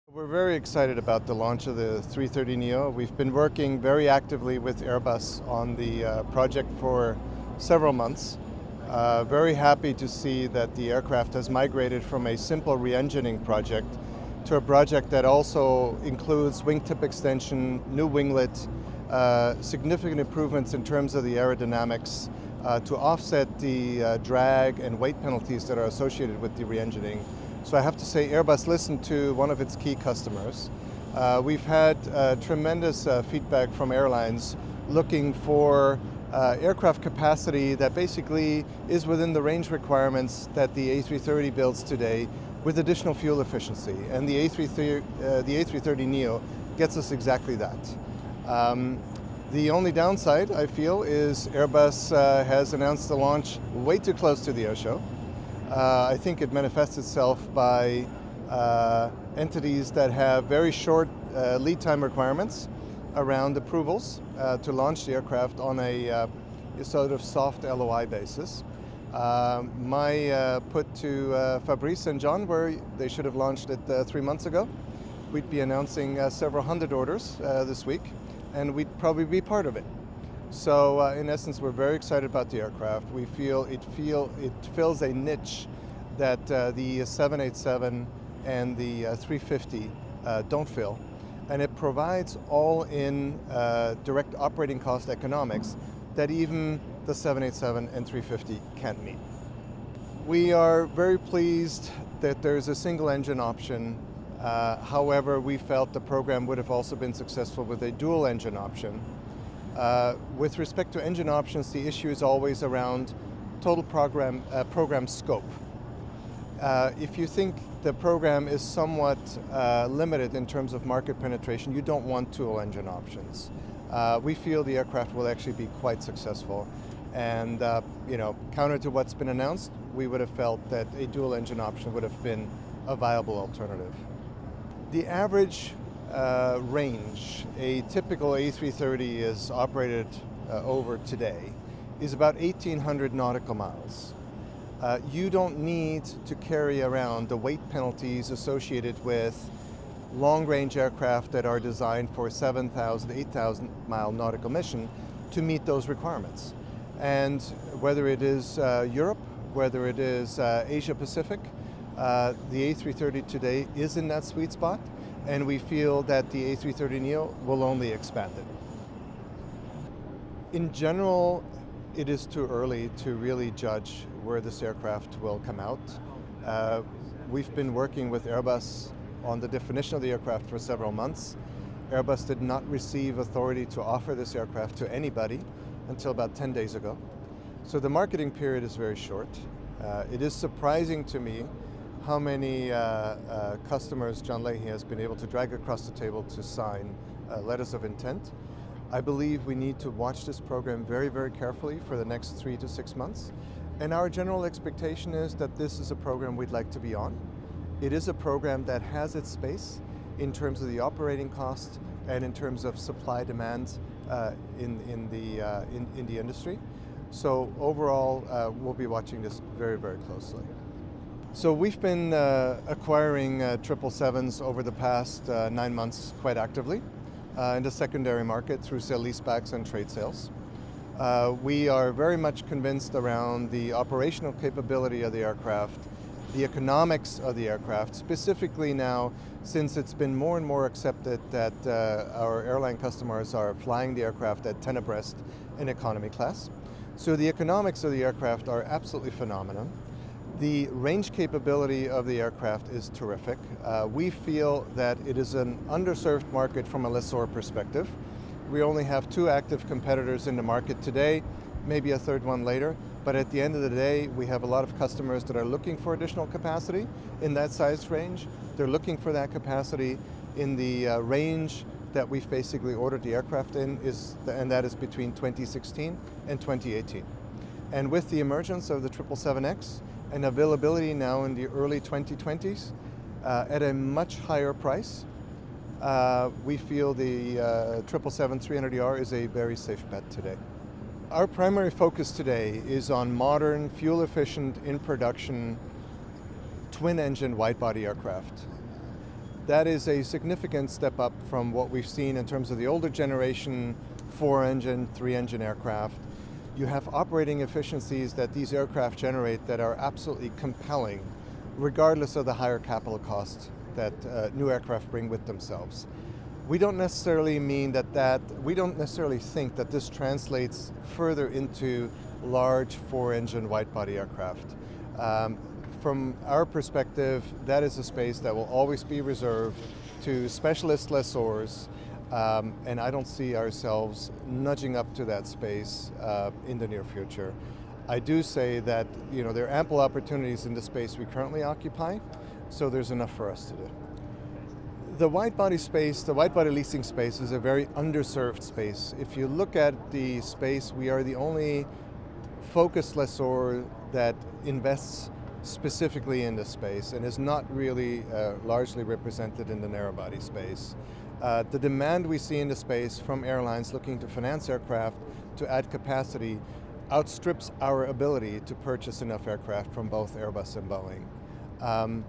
We're very excited about the launch of the 330neo. We've been working very actively with Airbus on the project for several months. Very happy to see that the aircraft has migrated from a simple re-engineering project to a project that also includes wingtip extension, new winglet, significant improvements in terms of the aerodynamics to offset the drag and weight penalties that are associated with the re-engineering. So I have to say Airbus listened to one of its key customers. We've had tremendous feedback from airlines looking for aircraft capacity that basically is within the range requirements that the A330 builds today with additional fuel efficiency. And the A330neo gets us exactly that. The only downside, I feel, is Airbus has announced the launch way too close to the airshow. I think it manifests itself by entities that have very short lead time requirements around approvals to launch the aircraft on a sort of soft LOI basis. My put to Fabrice and John were they should have launched it 3 months ago. We'd be announcing several hundred orders this week, and we'd probably be part of it. So in essence, we're very excited about the aircraft. We feel it fills a niche that the 787 and the 350 don't fill. And it provides all-in direct operating cost economics that even the 787 and 350 can't meet. We are very pleased that there's a single engine option. However, we felt the program would have also been successful with a dual engine option. With respect to engine options, the issue is always around total program scope. If you think the program is somewhat limited in terms of market penetration, you don't want dual engine options. We feel the aircraft will actually be quite successful, and counter to what's been announced, we would have felt that a dual engine option would have been a viable alternative. The average range a typical A330 is operated over today is about 1,800 nautical miles. You don't need to carry around the weight penalties associated with long-range aircraft that are designed for 7,000, 8,000 mile nautical mission to meet those requirements. And whether it is Europe, whether it is Asia Pacific, the A330 today is in that sweet spot, and we feel that the A330neo will only expand it. In general, it is too early to really judge where this aircraft will come out. We've been working with Airbus on the definition of the aircraft for several months. Airbus did not receive authority to offer this aircraft to anybody until about 10 days ago. So the marketing period is very short. It is surprising to me how many customers John Leahy has been able to drag across the table to sign letters of intent. I believe we need to watch this program very, very carefully for the next 3 to 6 months. And our general expectation is that this is a program we'd like to be on. It is a program that has its space in terms of the operating cost and in terms of supply demand in the industry. So overall, we'll be watching this very, very closely. So we've been acquiring 777s over the past 9 months quite actively in the secondary market through sale-leasebacks and trade sales. We are very much convinced around the operational capability of the aircraft, the economics of the aircraft, specifically now since it's been more and more accepted that our airline customers are flying the aircraft at 10 abreast in economy class. So the economics of the aircraft are absolutely phenomenal. The range capability of the aircraft is terrific. We feel that it is an underserved market from a lessor perspective. We only have 2 active competitors in the market today, maybe a third one later, but at the end of the day, we have a lot of customers that are looking for additional capacity in that size range. They're looking for that capacity in the range that we've basically ordered the aircraft in, and that is between 2016 and 2018. And with the emergence of the 777X and availability now in the early 2020s at a much higher price, we feel the 777-300ER is a very safe bet today. Our primary focus today is on modern, fuel-efficient, in-production, twin-engine wide-body aircraft. That is a significant step up from what we've seen in terms of the older generation 4-engine, 3-engine aircraft. You have operating efficiencies that these aircraft generate that are absolutely compelling, regardless of the higher capital costs that new aircraft bring with themselves. We don't necessarily think that this translates further into large 4-engine wide-body aircraft. From our perspective, that is a space that will always be reserved to specialist lessors, and I don't see ourselves nudging up to that space in the near future. I do say that there are ample opportunities in the space we currently occupy, so there's enough for us to do. The wide-body space, the wide-body leasing space, is a very underserved space. If you look at the space, we are the only focused lessor that invests specifically in this space and is not really largely represented in the narrow-body space. The demand we see in the space from airlines looking to finance aircraft to add capacity outstrips our ability to purchase enough aircraft from both Airbus and Boeing.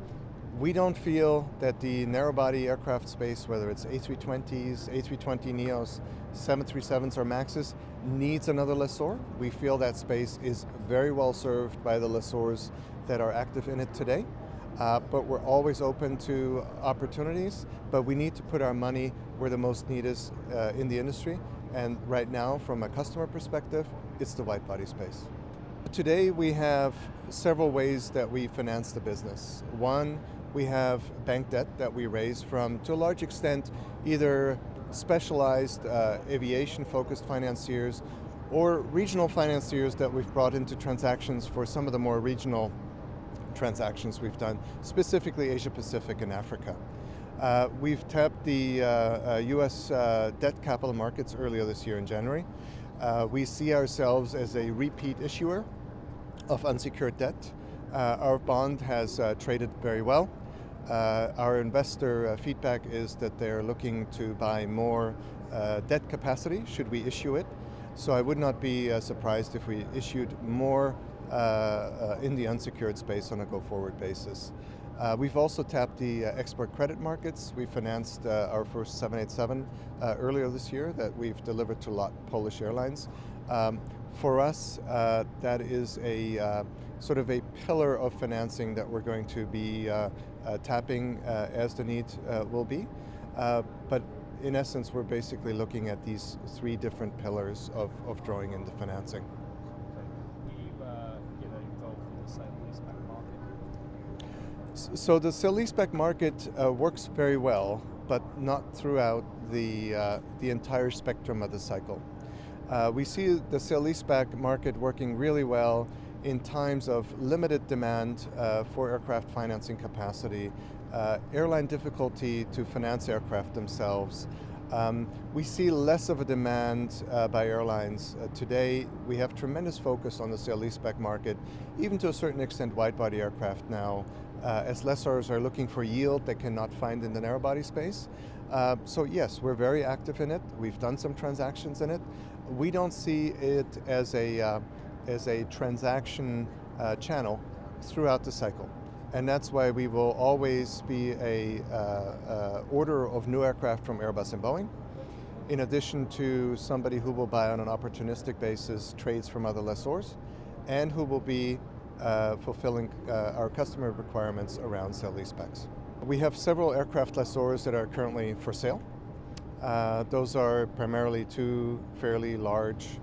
We don't feel that the narrow-body aircraft space, whether it's A320s, A320neos, 737s or MAXs, needs another lessor. We feel that space is very well served by the lessors that are active in it today. But we're always open to opportunities, but we need to put our money where the most need is in the industry. And right now, from a customer perspective, it's the wide-body space. Today we have several ways that we finance the business. One, we have bank debt that we raise from, to a large extent, either specialized aviation-focused financiers or regional financiers that we've brought into transactions for some of the more regional transactions we've done, specifically Asia Pacific and Africa. We've tapped the US debt capital markets earlier this year in January. We see ourselves as a repeat issuer of unsecured debt. Our bond has traded very well. Our investor feedback is that they're looking to buy more debt capacity should we issue it. So I would not be surprised if we issued more in the unsecured space on a go-forward basis. We've also tapped the export credit markets. We financed our first 787 earlier this year that we've delivered to LOT Polish Airlines. For us, that is a sort of a pillar of financing that we're going to be tapping as the need will be. But in essence, we're basically looking at these three different pillars of drawing into financing. So the sale-leaseback market works very well, but not throughout the entire spectrum of the cycle. We see the sale-leaseback market working really well in times of limited demand for aircraft financing capacity, airline difficulty to finance aircraft themselves. We see less of a demand by airlines. Today, we have tremendous focus on the sale-leaseback market, even to a certain extent wide-body aircraft now, as lessors are looking for yield they cannot find in the narrow-body space. So yes, we're very active in it. We've done some transactions in it. We don't see it as a transaction channel throughout the cycle. And that's why we will always be a order of new aircraft from Airbus and Boeing, in addition to somebody who will buy on an opportunistic basis trades from other lessors, and who will be fulfilling our customer requirements around sale-leasebacks. We have several aircraft lessors that are currently for sale. Those are primarily two fairly large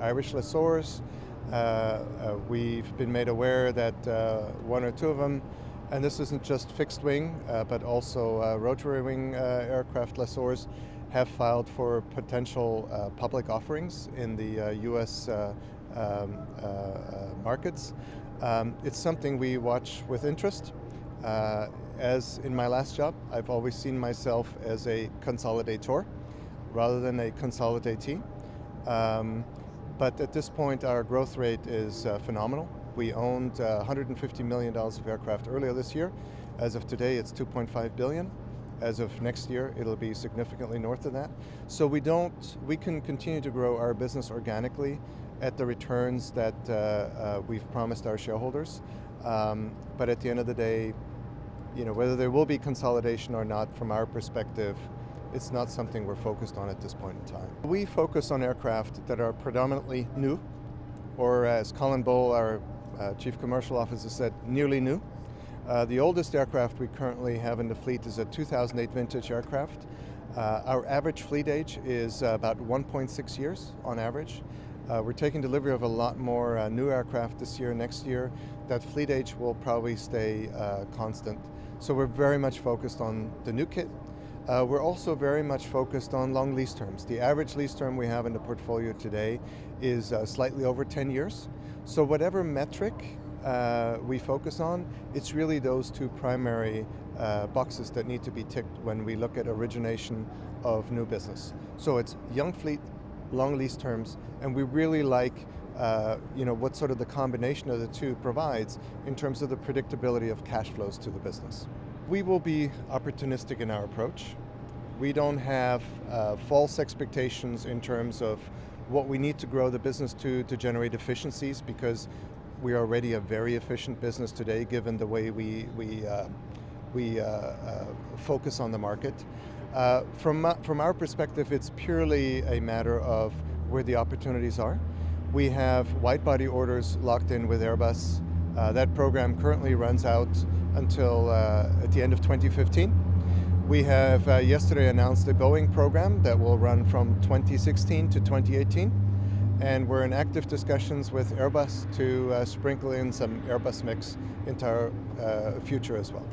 Irish lessors. We've been made aware that one or two of them, and this isn't just fixed wing, but also rotary wing aircraft lessors, have filed for potential public offerings in the US markets. It's something we watch with interest. As in my last job, I've always seen myself as a consolidator rather than a consolidatee. But at this point, our growth rate is phenomenal. We owned $150 million of aircraft earlier this year. As of today, it's $2.5 billion. As of next year, it'll be significantly north of that. So we can continue to grow our business organically at the returns that we've promised our shareholders. But at the end of the day, whether there will be consolidation or not, from our perspective, it's not something we're focused on at this point in time. We focus on aircraft that are predominantly new, or as Colin Bowl, our Chief Commercial Officer, said, nearly new. The oldest aircraft we currently have in the fleet is a 2008 vintage aircraft. Our average fleet age is about 1.6 years on average. We're taking delivery of a lot more new aircraft this year, next year. That fleet age will probably stay constant. So we're very much focused on the new kit. We're also very much focused on long lease terms. The average lease term we have in the portfolio today is slightly over 10 years. So whatever metric we focus on, it's really those two primary boxes that need to be ticked when we look at origination of new business. So it's young fleet, long lease terms, and we really like what sort of the combination of the two provides in terms of the predictability of cash flows to the business. We will be opportunistic in our approach. We don't have false expectations in terms of what we need to grow the business to generate efficiencies, because we are already a very efficient business today given the way we focus on the market. From our perspective, it's purely a matter of where the opportunities are. We have wide-body orders locked in with Airbus. That program currently runs out until at the end of 2015. We have yesterday announced a Boeing program that will run from 2016 to 2018. And we're in active discussions with Airbus to sprinkle in some Airbus mix into our future as well.